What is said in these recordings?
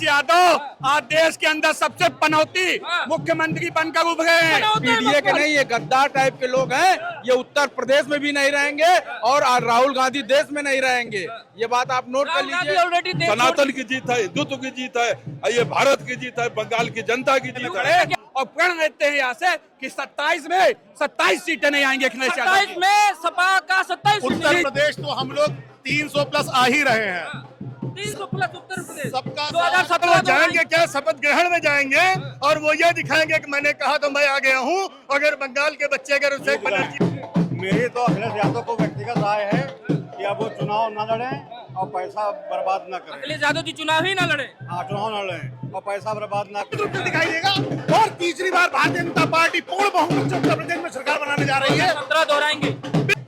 यादव आज देश के अंदर सबसे पनौती मुख्यमंत्री बनकर उभरे हैं। पीडीए के नहीं, ये गद्दार टाइप के लोग हैं। ये उत्तर प्रदेश में भी नहीं रहेंगे और राहुल गांधी देश में नहीं रहेंगे। ये बात आप नोट कर लीजिए। सनातन की जीत है, हिंदुत्व की जीत है, ये भारत की जीत है, बंगाल की जनता की जीत है। और प्रण लेते हैं यहाँ से कि 27 में 27 सीटें नहीं आएंगे अखिलेश यादव 27 में सपा का 27 उत्तर प्रदेश तो हम लोग 300 प्लस आ ही रहे हैं। 300 प्लस उत्तर प्रदेश सबका 2017 जाएंगे क्या, शपथ ग्रहण में जाएंगे और वो ये दिखाएंगे कि मैंने कहा तो मैं आ गया हूँ। अगर बंगाल के बच्चे अगर उससे मेरी तो अखिलेश यादव को व्यक्तिगत राय है कि अब वो चुनाव न लड़ें और पैसा बर्बाद न करें। अखिलेश यादव जी चुनाव ही न लड़े। हाँ, चुनाव न लड़ें और पैसा बर्बाद न करें। दिखाई देगा और तीसरी बार भारतीय जनता पार्टी पूर्ण बहुमत से उत्तर प्रदेश में सरकार बनाने जा रही है। 17 दोहराएंगे।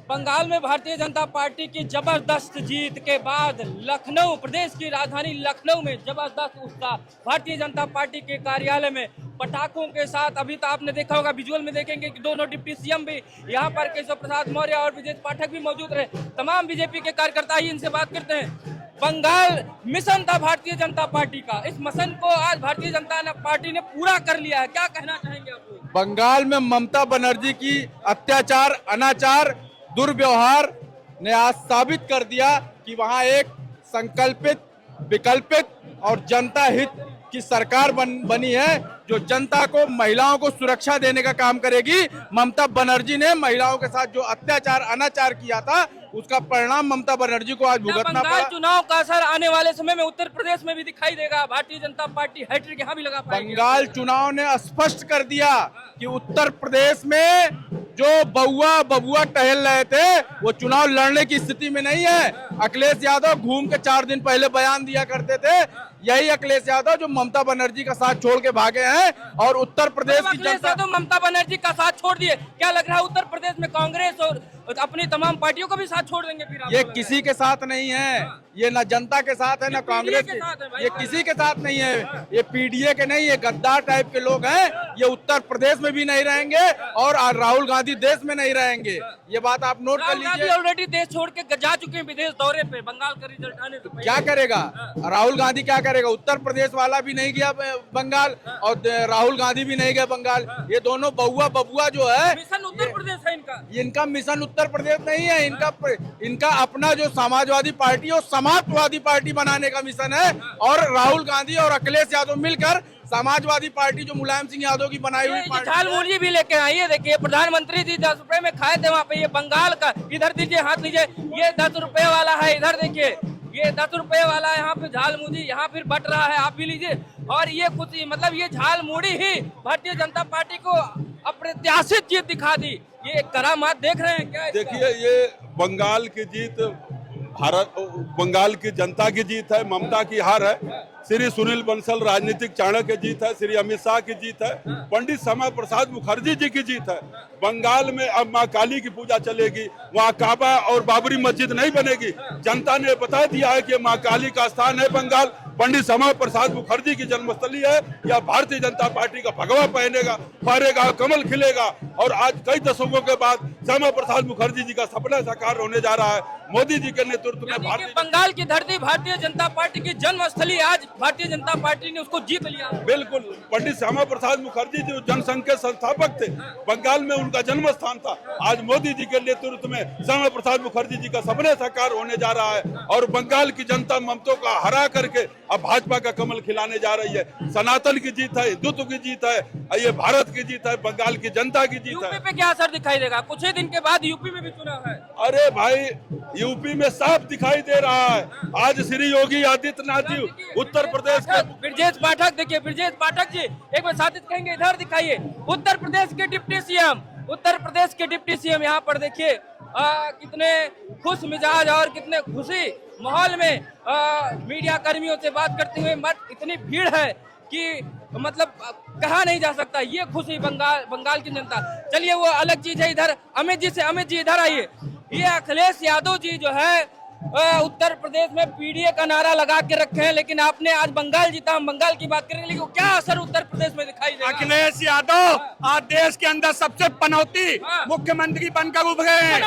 बंगाल में भारतीय जनता पार्टी की जबरदस्त जीत के बाद लखनऊ, प्रदेश की राजधानी लखनऊ में जबरदस्त उत्साह। भारतीय जनता पार्टी के कार्यालय में पटाखों के साथ, अभी तो आपने देखा होगा, विजुअल में देखेंगे कि दोनों डिप्टी सीएम भी यहाँ पर, केशव प्रसाद मौर्य और विजय पाठक भी मौजूद रहे। तमाम बीजेपी के कार्यकर्ता ही इनसे बात करते हैं। बंगाल मिशन था भारतीय जनता पार्टी का, इस मिशन को आज भारतीय जनता पार्टी ने पूरा कर लिया है। क्या कहना चाहेंगे आप लोग? बंगाल में ममता बनर्जी की अत्याचार, अनाचार, दुर्व्यवहार ने आज साबित कर दिया कि वहां एक संकल्पित, विकल्पित और जनता हित की सरकार बनी है, जो जनता को, महिलाओं को सुरक्षा देने का काम करेगी। ममता बनर्जी ने महिलाओं के साथ जो अत्याचार, अनाचार किया था, उसका परिणाम ममता बनर्जी को आज भुगतना पड़ा। चुनाव का असर आने वाले समय में उत्तर प्रदेश में भी दिखाई देगा। भारतीय जनता पार्टी हैट्रिक यहाँ भी लगा पाएगी। बंगाल चुनाव ने स्पष्ट कर दिया कि उत्तर प्रदेश में जो बबुआ टहल रहे थे, वो चुनाव लड़ने की स्थिति में नहीं है। अखिलेश यादव घूम के 4 दिन पहले बयान दिया करते थे। यही अखिलेश यादव जो ममता बनर्जी का साथ छोड़ के भागे हैं और उत्तर प्रदेश की जनता तो ममता बनर्जी का साथ छोड़ दिए। क्या लग रहा है उत्तर प्रदेश में कांग्रेस और अपनी तमाम पार्टियों को भी साथ छोड़ देंगे? फिर ये किसी के साथ नहीं है, ये ना जनता के साथ है ना कांग्रेस के, ये किसी के साथ नहीं है। ये पीडीए के नहीं, ये गद्दार टाइप के लोग हैं। ये उत्तर प्रदेश में भी नहीं रहेंगे और राहुल गांधी देश में नहीं रहेंगे। ये बात आप नोट कर लीजिए। ऑलरेडी देश छोड़ के जा चुके हैं विदेश दौरे पे, बंगाल का रिजल्ट आने से पहले। क्या करेगा राहुल गांधी? क्या करेगा? उत्तर प्रदेश वाला भी नहीं गया बंगाल और राहुल गांधी भी नहीं गया बंगाल। ये दोनों बबुआ जो है, मिशन उत्तर प्रदेश है इनका मिशन उत्तर प्रदेश नहीं है। इनका अपना जो समाजवादी पार्टी और समाजवादी पार्टी बनाने का मिशन है। और राहुल गांधी और अखिलेश यादव मिलकर समाजवादी पार्टी जो मुलायम सिंह यादव की बनाई हुई पार्टी, झालमुड़ी भी लेके आई है। देखिए प्रधानमंत्री जी 10 रुपए में खाए थे वहाँ पे। ये बंगाल का, इधर दीजिए, हाथ लीजिए, ये 10 रुपए वाला है। इधर देखिए, ये 10 रुपए वाला है। यहाँ पे झालमुड़ी यहाँ फिर बट रहा है, आप भी लीजिए। और ये कुछ मतलब ये झालमुड़ी ही भारतीय जनता पार्टी को अप्रत्याशित जीत दिखा दी। ये करामात देख रहे हैं क्या? देखिए, ये बंगाल की जीत भारत, बंगाल की जनता की जीत है, ममता की हार है। श्री सुनील बंसल राजनीतिक चाणक्य की जीत है, श्री अमित शाह की जीत है, पंडित श्यामा प्रसाद मुखर्जी जी की जीत है। बंगाल में अब माँ काली की पूजा चलेगी, वहाँ काबा और बाबरी मस्जिद नहीं बनेगी। जनता ने बता दिया है कि माँ काली का स्थान है बंगाल, पंडित श्यामा प्रसाद मुखर्जी की जन्मस्थली है। या भारतीय जनता पार्टी का भगवा फहरेगा, कमल खिलेगा। और आज कई दशकों के बाद श्यामा प्रसाद मुखर्जी जी का सपना साकार होने जा रहा है। मोदी जी के नेतृत्व में बंगाल की धरती भारतीय जनता पार्टी की जन्मस्थली, आज भारतीय जनता पार्टी ने उसको जीत लिया। बिल्कुल, पंडित श्यामा प्रसाद मुखर्जी जो जनसंघ के संस्थापक थे, बंगाल में उनका जन्म स्थान था। आज मोदी जी के नेतृत्व में श्यामा प्रसाद मुखर्जी जी का सपना साकार होने जा रहा है। और बंगाल की जनता ममता का हरा करके अब भाजपा का कमल खिलाने जा रही है। सनातन की जीत है, हिंदुत्व की जीत है, ये भारत की जीत है, बंगाल की जनता की जीत है। यूपी पे क्या असर दिखाई देगा? कुछ ही दिन के बाद यूपी में भी चुनाव है। अरे भाई, यूपी में साफ दिखाई दे रहा है। आज श्री योगी आदित्यनाथ जी उत्तर प्रदेश के ब्रजेश पाठक, देखिए ब्रजेश पाठक जी एक बार साथ कहेंगे, इधर दिखाइए। उत्तर प्रदेश के डिप्टी सीएम, उत्तर प्रदेश के डिप्टी सीएम यहाँ पर देखिए कितने खुश मिजाज और कितने खुशी माहौल में मीडिया कर्मियों से बात करते हुए। इतनी भीड़ है कि मतलब कहा नहीं जा सकता। ये खुशी बंगाल की जनता। चलिए वो अलग चीज है। इधर अमित जी से, अमित जी इधर आइए। ये अखिलेश यादव जी जो है उत्तर प्रदेश में पीडीए का नारा लगा के रखे हैं, लेकिन आपने आज बंगाल जीता, हम बंगाल की बात करेंगे, लेकिन क्या असर उत्तर प्रदेश में दिखाई देगा? अखिलेश यादव आज देश के अंदर सबसे पनौती मुख्यमंत्री बनकर उभरे हैं।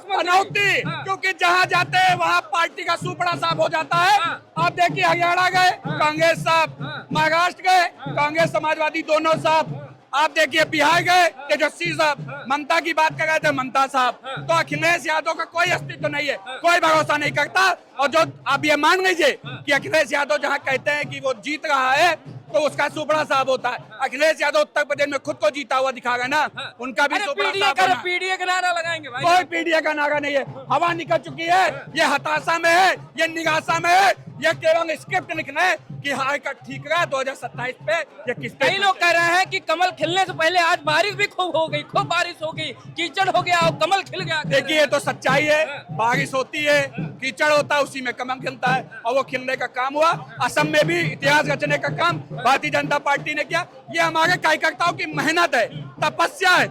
पनौती, क्योंकि जहाँ जाते हैं वहाँ पार्टी का सुपड़ा साफ हो जाता है। आप देखिए हरियाणा गए कांग्रेस साहब, महाराष्ट्र गए कांग्रेस समाजवादी दोनों साहब, आप देखिए बिहार गए तेजस्वी साहब, ममता की बात कर रहे थे ममता साहब। तो अखिलेश यादव का कोई अस्तित्व नहीं है, कोई भरोसा नहीं करता। और जो आप ये मान लीजिए कि अखिलेश यादव जहाँ कहते हैं कि वो जीत रहा है तो उसका सुपड़ा साहब होता है। अखिलेश यादव उत्तर प्रदेश में खुद को जीता हुआ दिखा रहा है ना, उनका भी सुपड़ा साहब होना। पीडीए का नारा लगाएंगे भाई? कोई पीडीए का नारा नहीं है, हवा निकल चुकी है। ये हताशा में है, ये निराशा में है, ये केवल स्क्रिप्ट लिखना है कि हार का ठीक रहा 2027 पे। ये किस कई लोग कह रहे हैं कि कमल खिलने से पहले आज बारिश भी खूब हो गई, खूब बारिश हो गई, कीचड़ हो गया और कमल खिल गया। देखिए ये तो सच्चाई है, बारिश होती है, कीचड़ होता है, उसी में कमल खिलता है और वो खिलने का काम हुआ। असम में भी इतिहास रचने का काम भारतीय जनता पार्टी ने किया। ये हमारे कार्यकर्ताओं की मेहनत है, तपस्या है,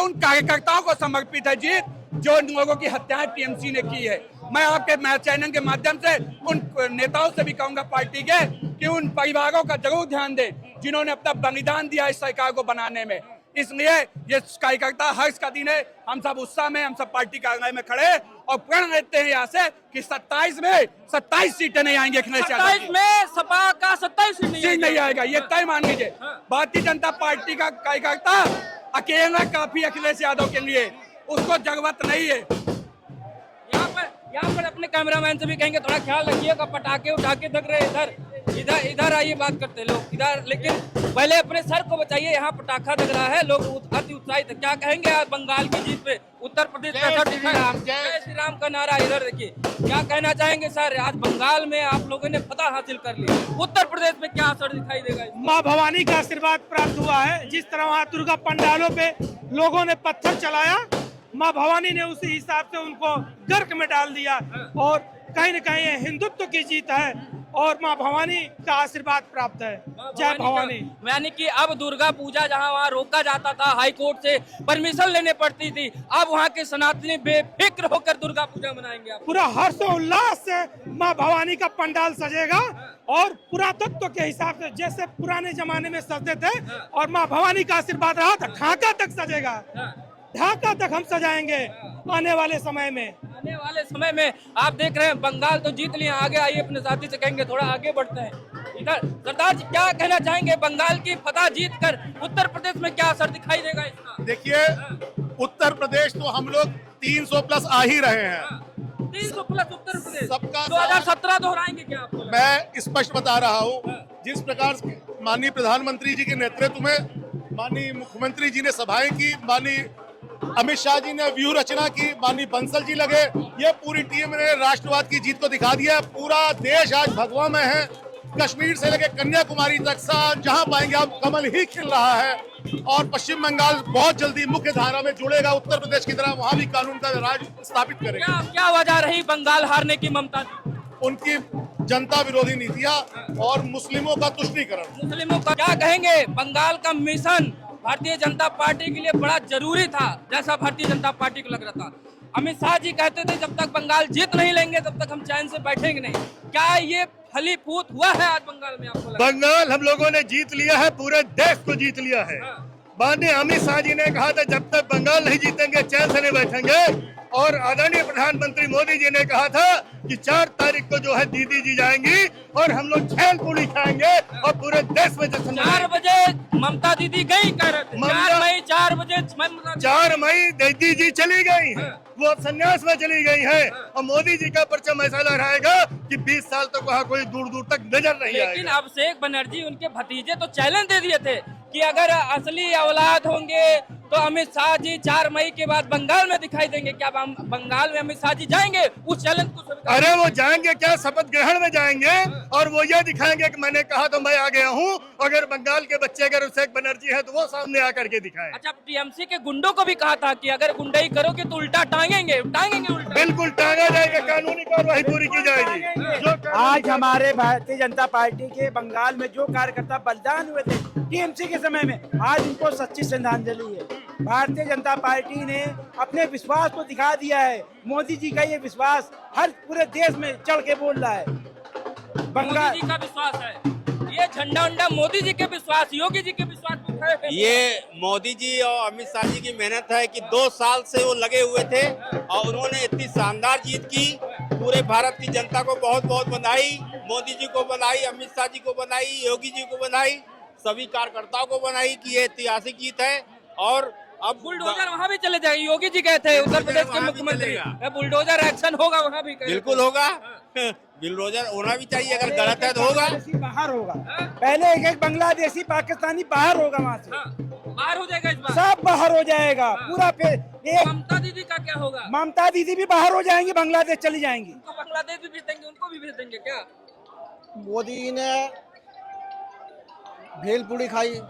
उन कार्यकर्ताओं को समर्पित है जीत, जो इन लोगों की हत्याएं टीएमसी ने की है। मैं आपके चैनल के माध्यम से उन नेताओं से भी कहूंगा पार्टी के कि उन परिवारों का जरूर ध्यान दें जिन्होंने अपना बलिदान दिया इस सरकार को बनाने में। इसलिए ये कार्यकर्ता हर्ष का दिन है, हम सब उत्साह में, हम सब पार्टी कार्यालय में खड़े और प्रण लेते हैं यहाँ से कि 27 में 27 सीटें नहीं आएंगे। 27 में सपा का 27 सीट नहीं आएगा, ये तय मान लीजिए। भारतीय जनता पार्टी का कार्यकर्ता अकेला काफी अखिलेश यादव के लिए, उसको जरूरत नहीं है। यहाँ पर अपने कैमरामैन से भी कहेंगे थोड़ा ख्याल रखिएगा, पटाखे उठा के दग रहे इधर आइए, बात करते लोग इधर, लेकिन पहले अपने सर को बचाइए। यहाँ पटाखा दग रहा है, लोग अति उत्साहित है। क्या कहेंगे आज बंगाल की जीत पे? उत्तर प्रदेश में जय श्री राम का नारा इधर देखिए, क्या कहना चाहेंगे सर? आज बंगाल में आप लोगों ने फतह हासिल कर ली, उत्तर प्रदेश में क्या असर दिखाई देगा? माँ भवानी का आशीर्वाद प्राप्त हुआ है। जिस तरह वहाँ दुर्गा पंडालों पे लोगों ने पत्थर चलाया, माँ भवानी ने उसी हिसाब से उनको गर्क में डाल दिया और कहीं न कहीं हिंदुत्व की जीत है और माँ भवानी का आशीर्वाद प्राप्त है। जय भवानी। यानी कि अब दुर्गा पूजा जहाँ वहाँ रोका जाता था, हाई कोर्ट से परमिशन लेने पड़ती थी, अब वहाँ के सनातनी बेफिक्र होकर दुर्गा पूजा मनाएंगे। पूरा हर्षोल्लास से माँ भवानी का पंडाल सजेगा और पुरातत्व के हिसाब से जैसे पुराने जमाने में सजते थे और माँ भवानी का आशीर्वाद रहा तो ढाका तक सजेगा, ढाका तक हम सजाएंगे आने वाले समय में। आने वाले समय में आप देख रहे हैं बंगाल तो जीत लिया, आगे आइए अपने साथी से कहेंगे, थोड़ा आगे बढ़ते हैं। इधर सरदार जी क्या कहना चाहेंगे? बंगाल की फतह जीत कर उत्तर प्रदेश में क्या असर दिखाई देगा इसका? देखिए उत्तर प्रदेश तो हम लोग 300 प्लस आ ही रहे हैं। 300 प्लस उत्तर प्रदेश सबका 2017 दोहराएंगे क्या आपको? मैं स्पष्ट बता रहा हूँ, जिस प्रकार माननीय प्रधानमंत्री जी के नेतृत्व में माननीय मुख्यमंत्री जी ने सभाएं की, माननीय अमित शाह जी ने व्यूह रचना की, माननीय बंसल जी लगे, ये पूरी टीम ने राष्ट्रवाद की जीत को दिखा दिया। पूरा देश आज भगवा में है, कश्मीर से लेकर कन्याकुमारी तक जहां पाएंगे आप कमल ही खिल रहा है और पश्चिम बंगाल बहुत जल्दी मुख्य धारा में जुड़ेगा उत्तर प्रदेश की तरह, वहां भी कानून का राज स्थापित करेगा। क्या वजह रही बंगाल हारने की ममता? उनकी जनता विरोधी नीतियां और मुस्लिमों का तुष्टीकरण। मुस्लिमों का क्या कहेंगे? बंगाल का मिशन भारतीय जनता पार्टी के लिए बड़ा जरूरी था, जैसा भारतीय जनता पार्टी को लग रहा था। अमित शाह जी कहते थे जब तक बंगाल जीत नहीं लेंगे तब तक हम चैन से बैठेंगे नहीं। क्या ये फलीभूत हुआ है आज बंगाल में आपको लगता है? बंगाल हम लोगों ने जीत लिया है, पूरे देश को जीत लिया है। माननीय अमित शाह जी ने कहा था जब तक बंगाल नहीं जीतेंगे चैन से नहीं बैठेंगे, और आदरणीय प्रधानमंत्री मोदी जी ने कहा था कि 4 तारीख को जो है दीदी जी जाएंगी और हम लोग छेल पूरी खाएंगे और पूरे देश में जश्न। 4 बजे ममता दीदी गई कह रहे थे, 4 बजे 4 मई दीदी जी चली गई हैं, वो अब संन्यास में चली गई हैं और मोदी जी का परचम ऐसा लहराएगा कि 20 साल तक वहाँ कोई दूर दूर तक नजर नहीं आएगा। लेकिन अभिषेक बनर्जी उनके भतीजे तो चैलेंज दे दिए थे कि अगर असली औलाद होंगे तो अमित शाह जी 4 मई के बाद बंगाल में दिखाई देंगे। क्या बंगाल में अमित शाह जी जाएंगे? उस चैलेंज को स्वीकार? अरे वो जाएंगे क्या, शपथ ग्रहण में जाएंगे और वो ये दिखाएंगे कि मैंने कहा तो मैं आ गया हूँ। अगर बंगाल के बच्चे अगर अभिषेक बनर्जी है तो वो सामने आकर के दिखाए। अच्छा, टीएमसी के गुंडों को भी कहा था कि अगर गुंडाई करोगे तो उल्टा टांगेंगे उल्टा। बिल्कुल टांगा जाएगा, कानूनी कार्रवाई पूरी की जाएगी। आज हमारे भारतीय जनता पार्टी के बंगाल में जो कार्यकर्ता बलिदान हुए थे टीएमसी के समय में, आज उनको सच्ची श्रद्धांजलि है। भारतीय जनता पार्टी ने अपने विश्वास को दिखा दिया है। मोदी जी का ये विश्वास हर पूरे देश में चढ़ के बोल रहा है। मोदी जी का विश्वास है, ये झंडा उंडा मोदी जी के विश्वास, योगी जी के विश्वास पे खड़े हैं। ये मोदी जी और अमित शाह जी की मेहनत है कि 2 साल से वो लगे हुए थे और उन्होंने इतनी शानदार जीत की। पूरे भारत की जनता को बहुत बहुत बधाई, मोदी जी को बधाई, अमित शाह जी को बधाई, योगी जी को बधाई, सभी कार्यकर्ताओं को बधाई कि ये ऐतिहासिक जीत है। और अब बुलडोजर वहाँ भी चले जाएंगे, योगी जी गए थे उत्तर प्रदेश के मुख्यमंत्री, बुलडोजर एक्शन होगा वहाँ भी, बिल्कुल होगा। बुलडोजर होना भी चाहिए, अगर गलत है तो होगा। बाहर होगा, पहले एक बांग्लादेशी पाकिस्तानी बाहर होगा, वहाँ से बाहर हो जाएगा, इस बार सब बाहर हो जाएगा पूरा। फिर एक ममता दीदी का क्या होगा? ममता दीदी भी बाहर हो जाएंगी, बांग्लादेश चली जाएंगी। उनको बांग्लादेश भी भेज देंगे, उनको भी भेज देंगे क्या? मोदी ने भेलपुरी खाई,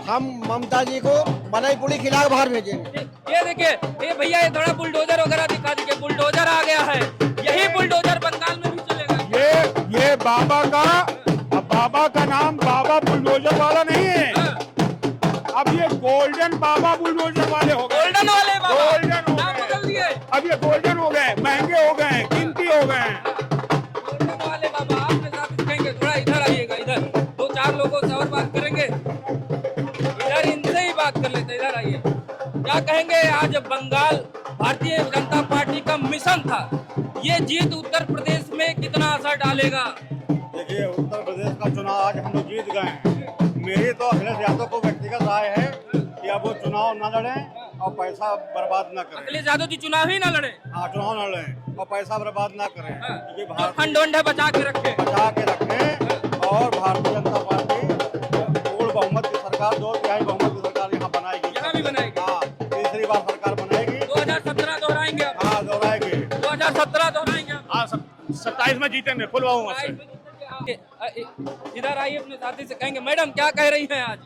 हम ममता जी को मलाई पूरी खिला के बाहर भेजेंगे। ये देखिए, ये भैया ये थोड़ा बुलडोजर वगैरह दिखा दीजिए, बुलडोजर आ गया है, यही बुलडोजर बंगाल में भी चलेगा। ये बाबा का नाम बाबा बुलडोजर वाला नहीं है, अब ये गोल्डन बाबा बुलडोजर वाले हो गए। गोल्डन वाले बाबा, गोल्डन हो नाम गए, बदल दिए, अब ये गोल्डन हो गए, महंगे हो गए, कीमती हो गए। गोल्डन वाले बाबा आपके साथ दिखेंगे। थोड़ा इधर आइएगा, इधर 2-4 लोगों से और बात करेंगे, इधर इनसे ही बात कर लेते, इधर आइए। क्या कहेंगे, आज बंगाल भारतीय जनता पार्टी का मिशन था, ये जीत उत्तर प्रदेश में कितना असर डालेगा? देखिए, उत्तर प्रदेश का चुनाव आज हम लोग जीत गए हैं। मेरी तो अखिलेश यादव को व्यक्तिगत राय है कि अब वो चुनाव न लड़ें और पैसा बर्बाद न करें। अखिलेश यादव जी चुनाव ही ना लड़े? हाँ, चुनाव न लड़ें और पैसा बर्बाद न करें, क्योंकि जो फंड वंड है बचा के रखे, बचा के रखें। और भारतीय जनता पार्टी पूर्ण बहुमत की सरकार, 2/3 बहुमत की सरकार यहाँ बनाएगी, यहाँ भी बनाएगी। हाँ, तीसरी बार सरकार बनाएगी। 2017 दोहराएंगे आप? हाँ, दोहराएगी। 2017 दोहराएंगे आप? हाँ, 27 में जीतेंगे फुल बहुमत से। इधर आइए, अपने साथी से कहेंगे, मैडम क्या कह रही हैं आज?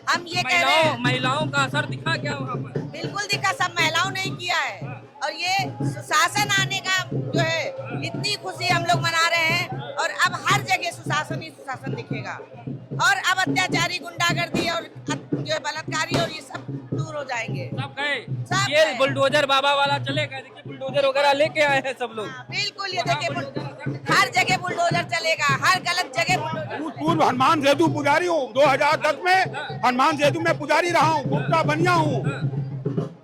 हम ये कह रहे हैं, महिलाओं का असर दिखा क्या वहाँ पर? बिल्कुल दिखा, सब महिलाओं ने ही किया है। और ये सुशासन आने का जो है, इतनी खुशी हम लोग मना रहे हैं। और अब हर जगह सुशासन ही सुशासन दिखेगा, और अब अत्याचारी, गुंडागर्दी और जो है बलात्कारी और ये सब दूर हो जाएंगे। सब गए, सब ये गए। बुलडोजर बाबा वाला चलेगा, देखिए बुलडोजर वगैरह लेके आए हैं सब लोग। बिल्कुल, ये देखिए, हर जगह बुलडोजर चलेगा, हर गलत जगह बुलडोजर। पूर्व हनुमान सेतु पुजारी हूँ, 2010 में हनुमान सेतु में पुजारी रहा हूँ, गुप्ता बनिया हूँ।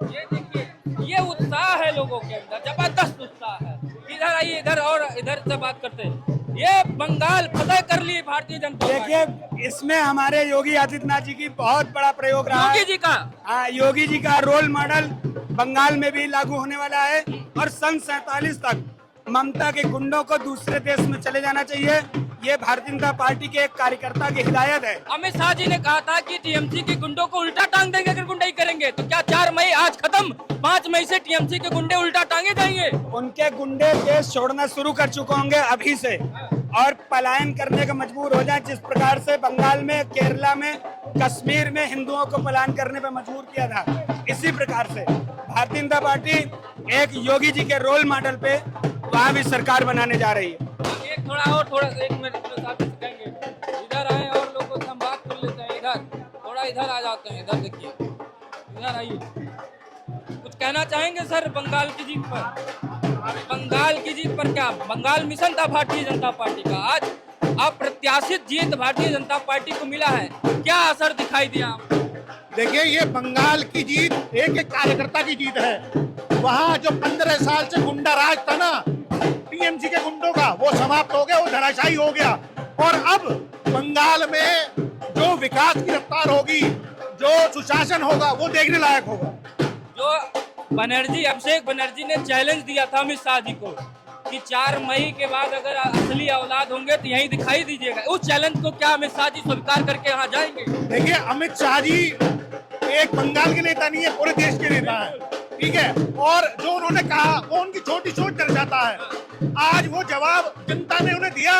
ये देखिए, ये उत्साह है लोगों के अंदर, जबरदस्त उत्साह है। इधर आइए, इधर और इधर से बात करते हैं। ये बंगाल फतह कर ली भारतीय जनता पार्टी। देखिए, इसमें हमारे योगी आदित्यनाथ जी की बहुत बड़ा प्रयोग रहा है। योगी जी का, हाँ, योगी जी का रोल मॉडल बंगाल में भी लागू होने वाला है। और सन 47 तक ममता के गुंडों को दूसरे देश में चले जाना चाहिए। ये भारतीय जनता पार्टी के एक कार्यकर्ता की हिदायत है। अमित शाह जी ने कहा था कि टीएमसी के गुंडों को उल्टा टांग देंगे अगर गुंडाई करेंगे, तो क्या 4 मई आज खत्म, 5 मई से टीएमसी के गुंडे उल्टा टांगे जाएंगे? उनके गुंडे देश छोड़ना शुरू कर चुके होंगे अभी से, और पलायन करने का मजबूर हो जाए, जिस प्रकार से बंगाल में, केरला में, कश्मीर में हिंदुओं को पलायन करने पर मजबूर किया था। इसी प्रकार से भारतीय जनता पार्टी एक योगी जी के रोल मॉडल पे वहाँ भी सरकार बनाने जा रही है। एक थोड़ा एक मिनट साथ कहेंगे, इधर आए और लोगों से हम बात कर लेते हैं। इधर थोड़ा इधर आ जाते हैं, इधर देखिए, इधर आइए। कुछ कहना चाहेंगे सर बंगाल की जीत पर? बंगाल की जीत पर क्या, बंगाल मिशन था भारतीय जनता पार्टी का, आज अप्रत्याशित जीत भारतीय जनता पार्टी को मिला है, क्या असर दिखाई दिया आपको? देखिए, ये बंगाल की जीत एक एक कार्यकर्ता की जीत है। वहाँ जो 15 साल से गुंडा राज था ना, टीएमसी के गुंडों का, वो समाप्त हो गया, वो धराशायी हो गया। और अब बंगाल में जो विकास की रफ्तार होगी, जो सुशासन होगा, वो देखने लायक होगा। जो बनर्जी, अभिषेक बनर्जी ने चैलेंज दिया था अमित शाह जी को कि 4 मई के बाद अगर असली औलाद होंगे तो यहीं दिखाई दीजिएगा, उस चैलेंज को क्या अमित शाह जी स्वीकार करके यहाँ जाएंगे? देखिए, अमित शाह जी एक बंगाल के नेता नहीं है, पूरे देश के नेता है, ठीक है। और जो उन्होंने कहा वो उनकी छोटी सोच दर्शाता है। आज वो जवाब जनता ने उन्हें दिया,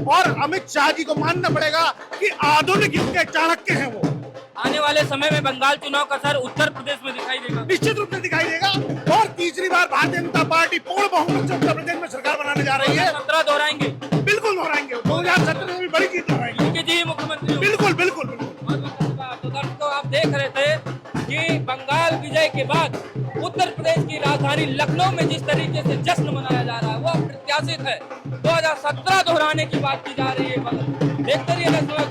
और अमित शाह जी को मानना पड़ेगा कि आधुनिक युग के चाणक्य हैं वो। आने वाले समय में बंगाल चुनाव का असर उत्तर प्रदेश में दिखाई देगा, निश्चित रूप से दिखाई देगा। और तीसरी बार भारतीय जनता पार्टी पूर्ण बहुमत से उत्तर प्रदेश में सरकार बनाने जा रही है। 2017 दोहराएंगे? बिल्कुल दोहराएंगे, 2017 में भी बड़ी जीत दोहराएंगे। जी मुख्यमंत्री बिल्कुल बिल्कुल बिल्कुल। तो दर्शकों, आप देख रहे थे कि बंगाल विजय के बाद उत्तर प्रदेश की राजधानी लखनऊ में जिस तरीके से जश्न मनाया जा रहा है वो अप्रत्याशित है। 2017 दोहराने की बात की जा रही है। देखते रहिए नेशनल